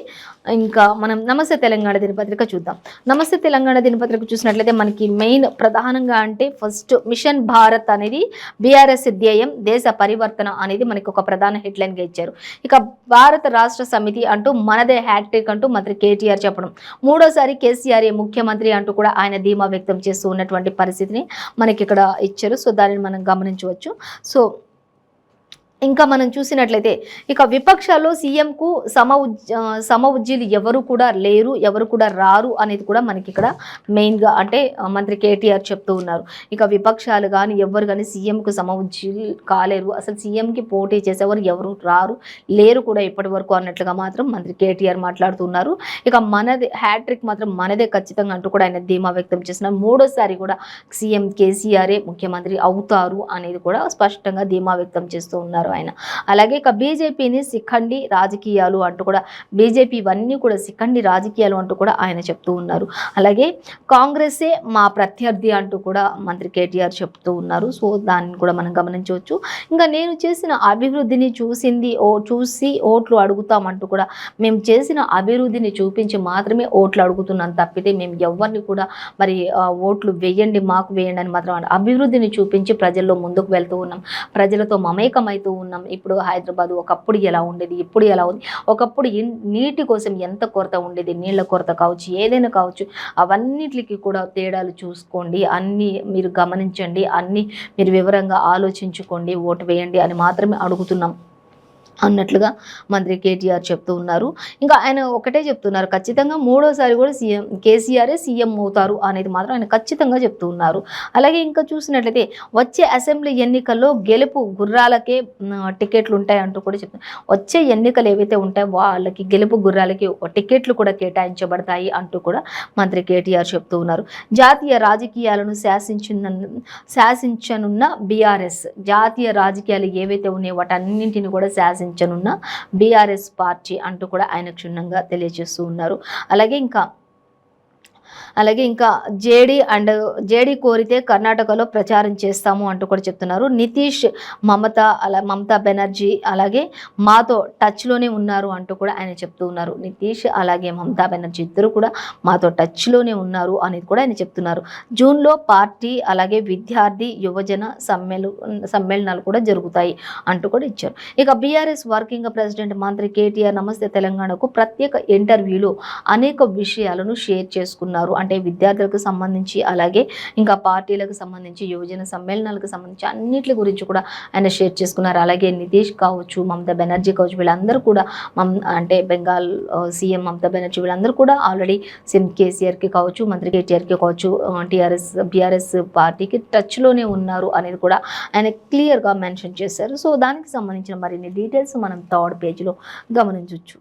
A: ఇంకా మనం నమస్తే తెలంగాణ దినపత్రిక చూద్దాం. నమస్తే తెలంగాణ దినపత్రిక చూసినట్లయితే మనకి మెయిన్ ప్రధానంగా అంటే ఫస్ట్ మిషన్ భారత్ అనేది బీఆర్ఎస్ ధ్యేయం, దేశ పరివర్తన అనేది మనకి ఒక ప్రధాన హెడ్లైన్గా ఇచ్చారు. ఇక భారత రాష్ట్ర సమితి అంటూ మనదే హ్యాట్రిక్ అంటూ మంత్రి కేటీఆర్ చెప్పడం, మూడోసారి కేసీఆర్ ముఖ్యమంత్రి అంటూ కూడా ఆయన ధీమా వ్యక్తం చేస్తూ ఉన్నటువంటి పరిస్థితిని మనకి ఇక్కడ ఇచ్చారు. సో దానిని మనం గమనించవచ్చు. సో ఇంకా మనం చూసినట్లయితే ఇక విపక్షాల్లో సీఎంకు సమ ఉజ్జీలు ఎవరు కూడా లేరు, ఎవరు కూడా రారు అనేది కూడా మనకి ఇక్కడ మెయిన్గా అంటే మంత్రి కేటీఆర్ చెప్తూ ఉన్నారు. ఇక విపక్షాలు కానీ ఎవరు కానీ సీఎంకు సమ ఉజ్జీలు కాలేరు, అసలు సీఎంకి పోటీ చేసేవారు ఎవరు రారు లేరు కూడా ఇప్పటి వరకు అన్నట్లుగా మాత్రం మంత్రి కేటీఆర్ మాట్లాడుతున్నారు. ఇక మనది హ్యాట్రిక్ మాత్రం మనదే ఖచ్చితంగా అంటూ కూడా ఆయన ధీమా వ్యక్తం చేస్తున్నారు. మూడోసారి కూడా సీఎం కేసీఆరే ముఖ్యమంత్రి అవుతారు అనేది కూడా స్పష్టంగా ధీమా వ్యక్తం చేస్తూ ఉన్నారు ఆయన. అలాగే ఇక బీజేపీని శిఖండి రాజకీయాలు అంటూ కూడా బీజేపీ ఇవన్నీ కూడా శిఖండి రాజకీయాలు అంటూ కూడా ఆయన చెప్తూ ఉన్నారు. అలాగే కాంగ్రెసే మా ప్రత్యర్థి అంటూ కూడా మంత్రి కేటీఆర్ చెప్తూ ఉన్నారు. సో దాన్ని కూడా మనం గమనించవచ్చు. ఇంకా నేను చేసిన అభివృద్ధిని చూసి ఓట్లు అడుగుతామంటూ కూడా మేము చేసిన అభివృద్ధిని చూపించి మాత్రమే ఓట్లు అడుగుతున్నాం తప్పితే మేము ఎవరిని కూడా మరి ఓట్లు వేయండి మాకు వేయండి అని మాత్రం అభివృద్ధిని చూపించి ప్రజల్లో ముందుకు వెళ్తూ ఉన్నాం, ప్రజలతో మమేకమవుతూ ఉన్నాం. ఇప్పుడు హైదరాబాద్ ఒకప్పుడు ఎలా ఉండేది, ఇప్పుడు ఎలా ఉంది, ఒకప్పుడు నీటి కోసం ఎంత కొరత ఉండేది, నీళ్ళ కొరత కావచ్చు, ఏదైనా కావచ్చు, అవన్నిటికి కూడా తేడాలు చూసుకోండి, అన్నీ మీరు గమనించండి, అన్నీ మీరు వివరంగా ఆలోచించుకోండి, ఓటు వేయండి అని మాత్రమే అడుగుతున్నాం అన్నట్లుగా మంత్రి కేటీఆర్ చెప్తూ ఉన్నారు. ఇంకా ఆయన ఒకటే చెప్తున్నారు, ఖచ్చితంగా మూడోసారి కూడా కేసీఆరే సీఎం అవుతారు అనేది మాత్రం ఆయన ఖచ్చితంగా చెప్తూ ఉన్నారు. అలాగే ఇంకా చూసినట్లయితే వచ్చే అసెంబ్లీ ఎన్నికల్లో గెలుపు గుర్రాలకే టికెట్లు ఉంటాయి అంటూ కూడా చెప్తున్నారు. వచ్చే ఎన్నికలు ఏవైతే ఉంటాయో వాళ్ళకి గెలుపు గుర్రాలకి టికెట్లు కూడా కేటాయించబడతాయి అంటూ కూడా మంత్రి కేటీఆర్ చెప్తూ ఉన్నారు. జాతీయ రాజకీయాలను శాసించనున్న బీఆర్ఎస్, జాతీయ రాజకీయాలు ఏవైతే ఉన్నాయో వాటన్నింటిని కూడా శాసించనున్న బీఆర్ఎస్ పార్టీ అంటూ కూడా ఆయన క్షుణ్ణంగా తెలియజేస్తూ ఉన్నారు. అలాగే ఇంకా జేడీ కోరితే కర్ణాటకలో ప్రచారం చేస్తాము అంటూ కూడా చెప్తున్నారు. నితీష్ మమతా బెనర్జీ అలాగే మాతో టచ్లోనే ఉన్నారు అంటూ కూడా ఆయన చెప్తూ ఉన్నారు. నితీష్ అలాగే మమతా బెనర్జీ ఇద్దరు కూడా మాతో టచ్లోనే ఉన్నారు అనేది కూడా ఆయన చెప్తున్నారు. జూన్లో పార్టీ అలాగే విద్యార్థి యువజన సమ్మేళనాలు కూడా జరుగుతాయి అంటూ కూడా ఇచ్చారు. ఇక బీఆర్ఎస్ వర్కింగ్ ప్రెసిడెంట్ మంత్రి కేటీఆర్ నమస్తే తెలంగాణకు ప్రత్యేక ఇంటర్వ్యూలో అనేక విషయాలను షేర్ చేసుకున్నారు. అంటే విద్యార్థులకు సంబంధించి అలాగే ఇంకా పార్టీలకు సంబంధించి యువజన సమ్మేళనాలకు సంబంధించి అన్నిటి గురించి కూడా ఆయన షేర్ చేసుకున్నారు. అలాగే నితీష్ కావచ్చు, మమతా బెనర్జీ కావచ్చు, వీళ్ళందరూ కూడా అంటే బెంగాల్ సీఎం మమతా బెనర్జీ వీళ్ళందరూ కూడా ఆల్రెడీ సీఎం కేసీఆర్కి కావచ్చు, మంత్రి కేటీఆర్కి కావచ్చు, బీఆర్ఎస్ పార్టీకి టచ్లోనే ఉన్నారు అనేది కూడా ఆయన క్లియర్గా మెన్షన్ చేశారు. సో దానికి సంబంధించిన మరిన్ని డీటెయిల్స్ మనం థర్డ్ పేజ్లో గమనించవచ్చు.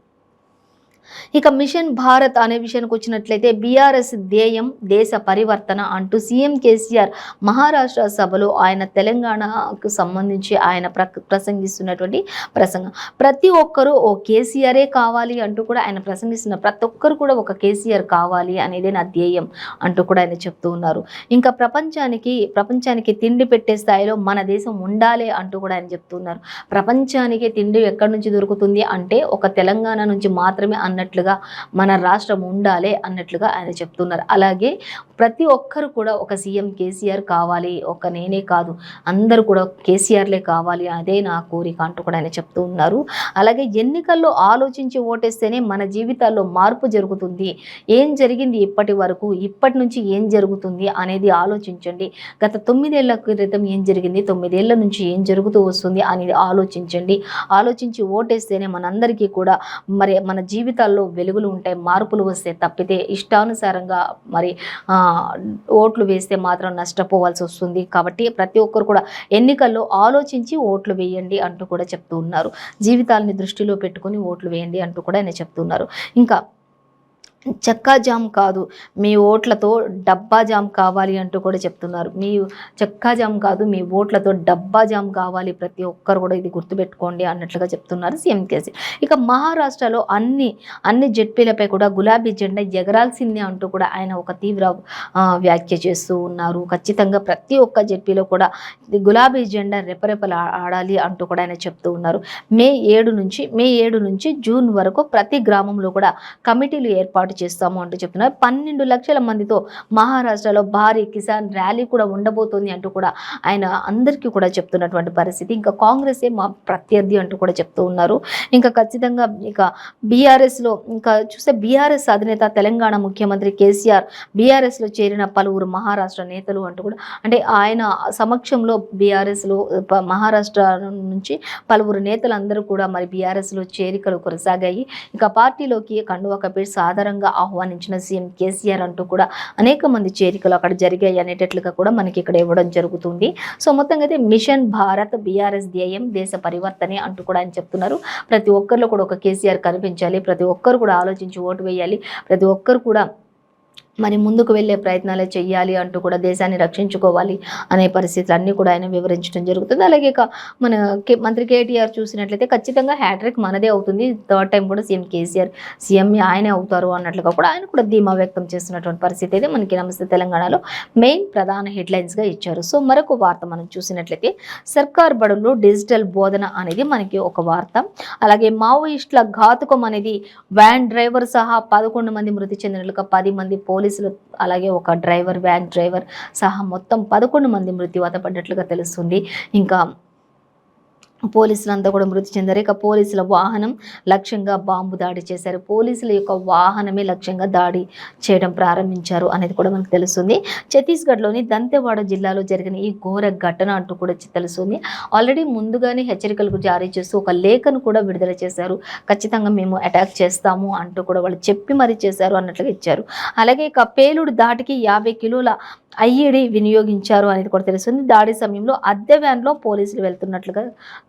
A: ఇక మిషన్ భారత్ అనే విషయానికి వచ్చినట్లయితే బీఆర్ఎస్ ధ్యేయం దేశ పరివర్తన అంటూ సీఎం కేసీఆర్ మహారాష్ట్ర సభలో ఆయన తెలంగాణకు సంబంధించి ఆయన ప్రసంగిస్తున్నటువంటి ప్రసంగం, ప్రతి ఒక్కరూ ఓ కేసీఆరే కావాలి అంటూ కూడా ఆయన ప్రసంగిస్తున్న ప్రతి ఒక్కరు కూడా ఒక కేసీఆర్ కావాలి అనేదే నా ధ్యేయం అంటూ కూడా ఆయన చెప్తూ ఉన్నారు. ఇంకా ప్రపంచానికి తిండి పెట్టే స్థాయిలో మన దేశం ఉండాలి అంటూ కూడా ఆయన చెప్తున్నారు. ప్రపంచానికి తిండి ఎక్కడి నుంచి దొరుకుతుంది అంటే ఒక తెలంగాణ నుంచి మాత్రమే అన్నట్లుగా మన రాష్ట్రం ఉండాలి అన్నట్లుగా ఆయన చెప్తున్నారు. అలాగే ప్రతి ఒక్కరు కూడా ఒక సీఎం కేసీఆర్ కావాలి, ఒక నేనే కాదు అందరూ కూడా కేసీఆర్లే కావాలి, అదే నా కోరిక అంటూ కూడా ఆయన చెప్తూ ఉన్నారు. అలాగే ఎన్నికల్లో ఆలోచించి ఓటేస్తేనే మన జీవితాల్లో మార్పు జరుగుతుంది, ఏం జరిగింది ఇప్పటి వరకు, ఇప్పటి నుంచి ఏం జరుగుతుంది అనేది ఆలోచించండి, గత 9 ఏళ్ల క్రితం ఏం జరిగింది, 9 ఏళ్ల నుంచి ఏం జరుగుతూ వస్తుంది అనేది ఆలోచించి ఓటేస్తేనే మనందరికీ కూడా మరి మన జీవితాల్లో వెలుగులు ఉంటాయి, మార్పులు వస్తే తప్పితే ఇష్టానుసారంగా మరి ఓట్లు వేస్తే మాత్రం నష్టపోవాల్సి వస్తుంది. కాబట్టి ప్రతి ఒక్కరు కూడా ఎన్నికల్లో ఆలోచించి ఓట్లు వేయండి అంటూ కూడా చెప్తూ ఉన్నారు. జీవితాలని దృష్టిలో పెట్టుకొని ఓట్లు వేయండి అంటూ కూడా ఆయన చెప్తున్నారు. ఇంకా చెక్కా జామ్ కాదు, మీ ఓట్లతో డబ్బా జామ్ కావాలి అంటూ కూడా చెప్తున్నారు. మీ చెక్కా జామ్ కాదు, మీ ఓట్లతో డబ్బా జామ్ కావాలి, ప్రతి ఒక్కరు కూడా ఇది గుర్తుపెట్టుకోండి అన్నట్లుగా చెప్తున్నారు సీఎం కేసీఆర్. ఇక మహారాష్ట్రలో అన్ని జెడ్పీలపై కూడా గులాబీ జెండా ఎగరాల్సిందే అంటూ కూడా ఆయన ఒక తీవ్ర వ్యాఖ్య చేస్తూ ఉన్నారు. ఖచ్చితంగా ప్రతి ఒక్క జెడ్పీలో కూడా గులాబీ జెండా రెపరెపలు ఆడాలి అంటూ కూడా ఆయన చెప్తూ ఉన్నారు. మే 7 నుంచి జూన్ వరకు ప్రతి గ్రామంలో కూడా కమిటీలు ఏర్పాటు చేస్తాము అంటూ చెప్తున్నారు. 12 లక్షల మందితో మహారాష్ట్రలో భారీ కిసాన్ ర్యాలీ కూడా ఉండబోతోంది అంటూ కూడా ఆయన అందరికీ కూడా చెప్తున్నటువంటి పరిస్థితి. ఇంకా కాంగ్రెసే మా ప్రత్యర్థి అంటూ కూడా చెప్తూ ఉన్నారు. ఇంకా ఖచ్చితంగా ఇక బీఆర్ఎస్లో ఇంకా చూస్తే బీఆర్ఎస్ అధినేత తెలంగాణ ముఖ్యమంత్రి కేసీఆర్ బీఆర్ఎస్లో చేరిన పలువురు మహారాష్ట్ర నేతలు అంటూ కూడా అంటే ఆయన సమక్షంలో బీఆర్ఎస్లో మహారాష్ట్ర నుంచి పలువురు నేతలందరూ కూడా మరి బీఆర్ఎస్లో చేరికలు కొనసాగాయి. ఇక పార్టీలోకి కండువా కప్పి సాధారణంగా ఆహ్వానించిన సీఎం కేసీఆర్ అంటూ కూడా అనేక మంది చేరికలు అక్కడ జరిగాయి అనేటట్లుగా కూడా మనకి ఇక్కడ ఇవ్వడం జరుగుతుంది. సో మొత్తంగా అయితే మిషన్ భారత్ బీఆర్ఎస్ ధ్యేయం దేశ పరివర్తనే అంటూ కూడా ఆయన చెప్తున్నారు. ప్రతి ఒక్కరిలో కూడా ఒక కేసీఆర్ కనిపించాలి, ప్రతి ఒక్కరు కూడా ఆలోచించి ఓటు వేయాలి, ప్రతి ఒక్కరు కూడా మరి ముందుకు వెళ్ళే ప్రయత్నాలే చెయ్యాలి అంటూ కూడా దేశాన్ని రక్షించుకోవాలి అనే పరిస్థితులు అన్నీ కూడా ఆయన వివరించడం జరుగుతుంది. అలాగే మన మంత్రి కేటీఆర్ చూసినట్లయితే ఖచ్చితంగా హ్యాట్రిక్ మనదే అవుతుంది, 3rd టైం కూడా సీఎం కేసీఆర్ సీఎం ఆయనే అవుతారు అన్నట్లుగా కూడా ఆయన కూడా ధీమా వ్యక్తం చేస్తున్నటువంటి పరిస్థితి అయితే మనకి నమస్తే తెలంగాణలో మెయిన్ ప్రధాన హెడ్లైన్స్గా ఇచ్చారు. సో మరొక వార్త మనం చూసినట్లయితే సర్కార్ బడుల్లో డిజిటల్ బోధన అనేది మనకి ఒక వార్త. అలాగే మావోయిస్టుల ఘాతుకం అనేది వ్యాన్ డ్రైవర్ సహా 11 మంది మృతి చెందినట్లుగా 10 మంది పోలీసులు అలాగే ఒక వ్యాన్ డ్రైవర్ సహా మొత్తం 11 మంది మృత్యువాత పడ్డట్లుగా తెలుస్తుంది. ఇంకా పోలీసులంతా కూడా మృతి చెందారు. ఇక పోలీసుల వాహనం లక్ష్యంగా బాంబు దాడి చేశారు, పోలీసుల యొక్క వాహనమే లక్ష్యంగా దాడి చేయడం ప్రారంభించారు అనేది కూడా మనకు తెలుస్తుంది. ఛత్తీస్గఢ్లోని దంతెవాడ జిల్లాలో జరిగిన ఈ ఘోర ఘటన అంటూ కూడా తెలుస్తుంది. ఆల్రెడీ ముందుగానే హెచ్చరికలకు జారీ చేస్తూ ఒక లేఖను కూడా విడుదల చేశారు. ఖచ్చితంగా మేము అటాక్ చేస్తాము అంటూ కూడా వాళ్ళు చెప్పి మరీ చేశారు అన్నట్లుగా ఇచ్చారు. అలాగే ఇక పేలుడు దాటికి 50 కిలోల ఐఈడీ వినియోగించారు అనేది కూడా తెలుస్తుంది. దాడి సమయంలో అద్దె వ్యాన్లో పోలీసులు వెళ్తున్నట్లుగా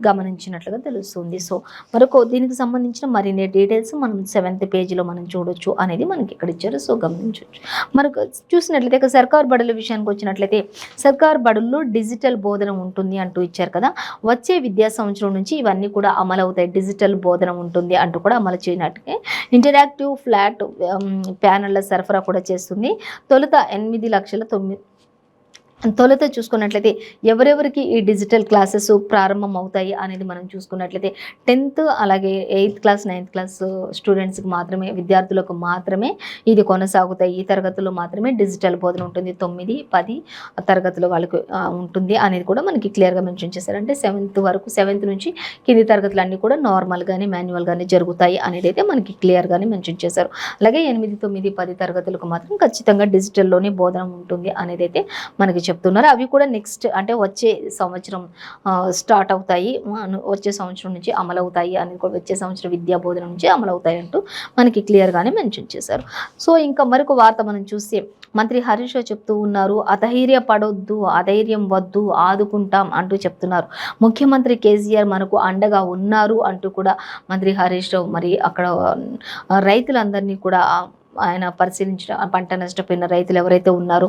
A: గమనించినట్లుగా తెలుస్తుంది. సో మరొక దీనికి సంబంధించిన మరిన్ని డీటెయిల్స్ మనం 7th పేజీలో మనం చూడొచ్చు అనేది మనకి ఇక్కడ ఇచ్చారు. సో గమనించవచ్చు. మనకు చూసినట్లయితే ఇక సర్కార్ బడుల విషయానికి వచ్చినట్లయితే సర్కార్ బడుల్లో డిజిటల్ బోధన ఉంటుంది అంటూ ఇచ్చారు కదా. వచ్చే విద్యా సంవత్సరం నుంచి ఇవన్నీ కూడా అమలవుతాయి, డిజిటల్ బోధన ఉంటుంది అంటూ కూడా అమలు చేయనట్టుగా ఇంటరాక్టివ్ ఫ్లాట్ ప్యానెళ్ల సరఫరా కూడా చేస్తుంది. తొలుత చూసుకున్నట్లయితే ఎవరెవరికి ఈ డిజిటల్ క్లాసెస్ ప్రారంభం అవుతాయి అనేది మనం చూసుకున్నట్లయితే 10th అలాగే 8th క్లాస్ 9th క్లాస్ స్టూడెంట్స్కి మాత్రమే, విద్యార్థులకు మాత్రమే ఇది కొనసాగుతాయి. ఈ తరగతుల్లో మాత్రమే డిజిటల్ బోధన ఉంటుంది. 9, 10 తరగతులు వాళ్ళకి ఉంటుంది అనేది కూడా మనకి క్లియర్గా మెన్షన్ చేశారు. అంటే 7th నుంచి కింది తరగతులు కూడా నార్మల్గానే మాన్యువల్గానే జరుగుతాయి అనేది అయితే మనకి క్లియర్గానే మెన్షన్ చేశారు. అలాగే 8, 9, 10 తరగతులకు మాత్రం ఖచ్చితంగా డిజిటల్లోనే బోధన ఉంటుంది అనేది అయితే మనకి చెప్తున్నారు. అవి కూడా నెక్స్ట్ అంటే వచ్చే సంవత్సరం స్టార్ట్ అవుతాయి, వచ్చే సంవత్సరం నుంచి అమలవుతాయి అని కూడా, వచ్చే సంవత్సరం విద్యా బోధన నుంచి అమలవుతాయి అంటూ మనకి క్లియర్గానే మెన్షన్ చేశారు. సో ఇంకా మరొక వార్త మనం చూస్తే మంత్రి హరీష్ రావు చెప్తూ ఉన్నారు, అధైర్యపడొద్దు, అధైర్యం వద్దు, ఆదుకుంటాం అంటూ చెప్తున్నారు. ముఖ్యమంత్రి కేసీఆర్ మనకు అండగా ఉన్నారు అంటూ కూడా మంత్రి హరీష్ రావు మరి అక్కడ రైతులందరినీ కూడా ఆయన పరిశీలించిన పంట నష్టపోయిన రైతులు ఎవరైతే ఉన్నారో,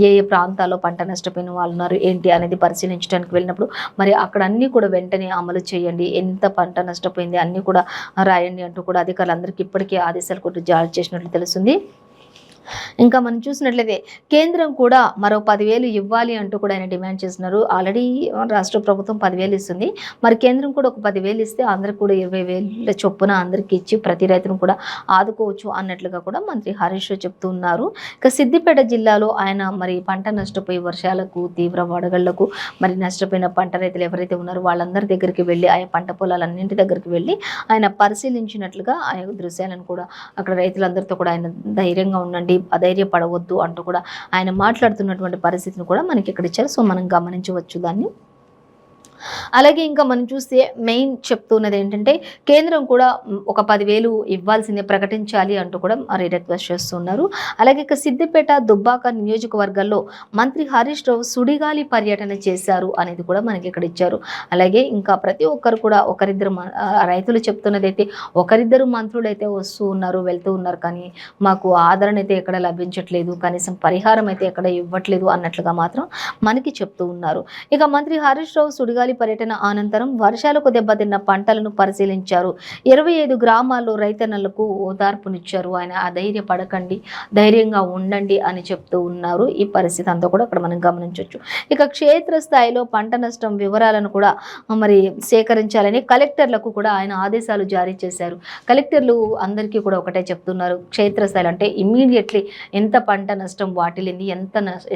A: ఏ ప్రాంతాల్లో పంట నష్టపోయిన వాళ్ళు ఉన్నారు ఏంటి అనేది పరిశీలించడానికి వెళ్ళినప్పుడు మరి అక్కడ అన్నీ కూడా వెంటనే అమలు చేయండి, ఎంత పంట నష్టపోయింది అన్నీ కూడా రాయండి అంటూ కూడా అధికారులందరికీ ఇప్పటికే ఆదేశాలు కూడా జారీ చేసినట్లు తెలుస్తుంది. ఇంకా మనం చూసినట్లయితే కేంద్రం కూడా మరో 10,000 ఇవ్వాలి అంటూ కూడా ఆయన డిమాండ్ చేస్తున్నారు. ఆల్రెడీ రాష్ట్ర ప్రభుత్వం 10,000 ఇస్తుంది, మరి కేంద్రం కూడా ఒక 10,000 ఇస్తే అందరికి కూడా 20,000 చొప్పున అందరికి ఇచ్చి ప్రతి రైతును కూడా ఆదుకోవచ్చు అన్నట్లుగా కూడా మంత్రి హరీష్ రావు చెప్తూ ఉన్నారు. ఇక సిద్దిపేట జిల్లాలో ఆయన మరి పంట నష్టపోయి వర్షాలకు తీవ్ర వడగళ్లకు మరి నష్టపోయిన పంట రైతులు ఎవరైతే ఉన్నారో వాళ్ళందరి దగ్గరికి వెళ్ళి ఆయా పంట పొలాలన్నింటి దగ్గరికి వెళ్ళి ఆయన పరిశీలించినట్లుగా ఆ దృశ్యాలను కూడా అక్కడ రైతులందరితో కూడా ఆయన ధైర్యంగా ఉండండి, అధైర్యపడవద్దు అంటూ కూడా ఆయన మాట్లాడుతున్నటువంటి పరిస్థితిని కూడా మనకి ఇక్కడ ఇచ్చారు. సో మనం గమనించవచ్చు దాన్ని. అలాగే ఇంకా మనం చూస్తే మెయిన్ చెప్తున్నది ఏంటంటే కేంద్రం కూడా ఒక 10,000 ఇవ్వాల్సిందే ప్రకటించాలి అంటూ కూడా మరి రిక్వెస్ట్ చేస్తున్నారు. అలాగే ఇక సిద్దిపేట, దుబ్బాక నియోజకవర్గాల్లో మంత్రి హరీష్ రావు సుడిగాలి పర్యటన చేశారు అనేది కూడా మనకి ఇక్కడ ఇచ్చారు. అలాగే ఇంకా ప్రతి ఒక్కరు కూడా ఒకరిద్దరు రైతులు చెప్తున్నదైతే ఒకరిద్దరు మంత్రులు అయితే వస్తూ ఉన్నారు, వెళ్తూ ఉన్నారు, కానీ మాకు ఆదరణ అయితే ఎక్కడ లభించట్లేదు, కనీసం పరిహారం అయితే ఎక్కడ ఇవ్వట్లేదు అన్నట్లుగా మాత్రం మనకి చెప్తూ ఉన్నారు. ఇక మంత్రి హరీష్ రావు సుడిగాలి పర్యటన అనంతరం వర్షాలకు దెబ్బతిన్న పంటలను పరిశీలించారు. 25 గ్రామాల్లో రైతన్నలకు ఓదార్పునిచ్చారు. ఆయన అధైర్యపడకండి, ధైర్యంగా ఉండండి అని చెప్తూ ఉన్నారు. ఈ పరిస్థితి అంతా కూడా అక్కడ మనం గమనించవచ్చు. ఇక క్షేత్రస్థాయిలో పంట నష్టం వివరాలను కూడా మరి సేకరించాలని కలెక్టర్లకు కూడా ఆయన ఆదేశాలు జారీ చేశారు. కలెక్టర్లు అందరికీ కూడా ఒకటే చెప్తున్నారు, క్షేత్రస్థాయిలో అంటే ఇమ్మీడియట్లీ ఎంత పంట నష్టం వాటిల్లింది,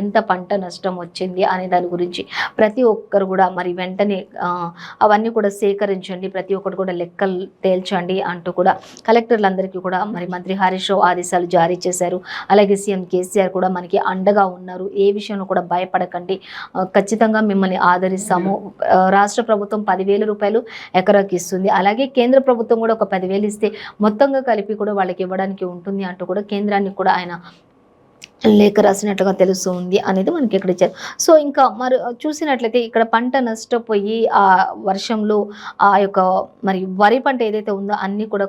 A: ఎంత పంట నష్టం వచ్చింది అనే దాని గురించి ప్రతి ఒక్కరు కూడా మరి వెంటనే అవన్నీ కూడా సేకరించండి, ప్రతి ఒక్కరు కూడా లెక్కలు తేల్చండి అంటూ కూడా కలెక్టర్లందరికీ కూడా మరి మంత్రి హరీష్ రావు ఆదేశాలు జారీ చేశారు. అలాగే సీఎం కేసీఆర్ కూడా మనకి అండగా ఉన్నారు, ఏ విషయంలో కూడా భయపడకండి, ఖచ్చితంగా మిమ్మల్ని ఆదరిస్తాము. రాష్ట్ర ప్రభుత్వం 10,000 రూపాయలు ఎకరాకి ఇస్తుంది, అలాగే కేంద్ర ప్రభుత్వం కూడా ఒక 10,000 ఇస్తే మొత్తంగా కలిపి కూడా వాళ్ళకి ఇవ్వడానికి ఉంటుంది అంటూ కూడా కేంద్రానికి కూడా ఆయన లేఖ రాసినట్టుగా తెలుస్తుంది అనేది మనకి ఇక్కడ ఇచ్చారు. సో ఇంకా మరి చూసినట్లయితే ఇక్కడ పంట నష్టపోయి ఆ వర్షంలో ఆ యొక్క మరి వరి పంట ఏదైతే ఉందో అన్నీ కూడా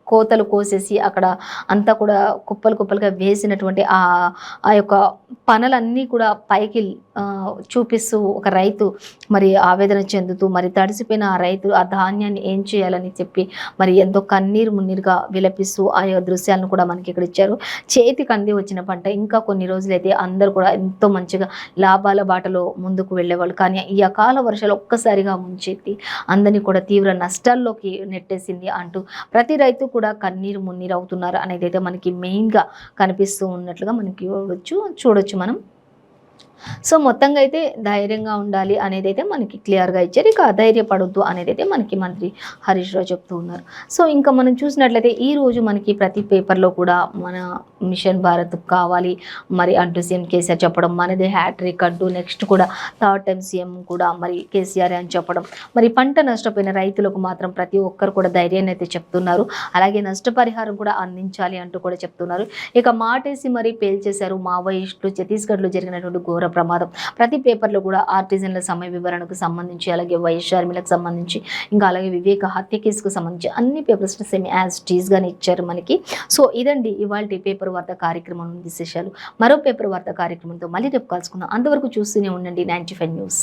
A: కోతలు కోసేసి అక్కడ అంతా కూడా కుప్పలు కుప్పలుగా వేసినటువంటి ఆ యొక్క పనలన్నీ కూడా పైకి చూపిస్తూ ఒక రైతు మరి ఆవేదన చెందుతూ మరి తడిసిపోయిన ఆ రైతు ఆ ధాన్యాన్ని ఏం చేయాలని చెప్పి మరి ఎంతో కన్నీరు మున్నీరుగా విలపిస్తూ ఆ దృశ్యాలను కూడా మనకి ఇక్కడ ఇచ్చారు. చేతికి అంది వచ్చిన పంట ఇంకా కొన్ని రోజులైతే అందరూ కూడా ఎంతో మంచిగా లాభాల బాటలో ముందుకు వెళ్ళేవాళ్ళు, కానీ ఈ అకాల వర్షాలు ఒక్కసారిగా ముంచెత్తి అందరినీ కూడా తీవ్ర నష్టాల్లోకి నెట్టేసింది అంటూ ప్రతి రైతు కూడా కన్నీరు మున్నీరు అవుతున్నారు అనేది అయితే మనకి మెయిన్గా కనిపిస్తూ ఉన్నట్లుగా మనకి చూడొచ్చు మనం. సో మొత్తంగా అయితే ధైర్యంగా ఉండాలి అనేది అయితే మనకి క్లియర్గా ఇచ్చారు. ఇక అధైర్యపడొద్దు అనేది అయితే మనకి మంత్రి హరీష్ రావు చెప్తూ ఉన్నారు. సో ఇంకా మనం చూసినట్లయితే ఈరోజు మనకి ప్రతి పేపర్లో కూడా మన మిషన్ భారత్ కావాలి మరి అంటూ సీఎం కేసీఆర్ చెప్పడం, మనదే హ్యాట్రిక్ అంటూ నెక్స్ట్ కూడా థర్డ్ టైం సీఎం కూడా మరి కేసీఆర్ అని చెప్పడం, మరి పంట నష్టపోయిన రైతులకు మాత్రం ప్రతి ఒక్కరు కూడా ధైర్యాన్ని అయితే చెప్తున్నారు. అలాగే నష్టపరిహారం కూడా అందించాలి అంటూ కూడా చెప్తున్నారు. ఇక మాటేసి మరి పేల్చేశారు మావోయిస్టులు, ఛత్తీస్గఢ్లో జరిగినటువంటి ఘోర ప్రమాదం. ప్రతి పేపర్లో కూడా ఆర్టిజన్ల సమయ వివరణకు సంబంధించి, అలాగే వైఎస్ షర్మిలకు సంబంధించి, ఇంకా అలాగే వివేక హత్య కేసుకు సంబంధించి అన్ని పేపర్స్ సేమ్ యాజ్ టీజ్గానే ఇచ్చారు మనకి. సో ఇదండి ఇవాళ పేపర్ వార్త కార్యక్రమం విశేషాలు. మరో పేపర్ వార్త కార్యక్రమంతో మళ్ళీ రేపు కలుసుకుందాం. అంతవరకు చూస్తూనే ఉండండి 95 న్యూస్.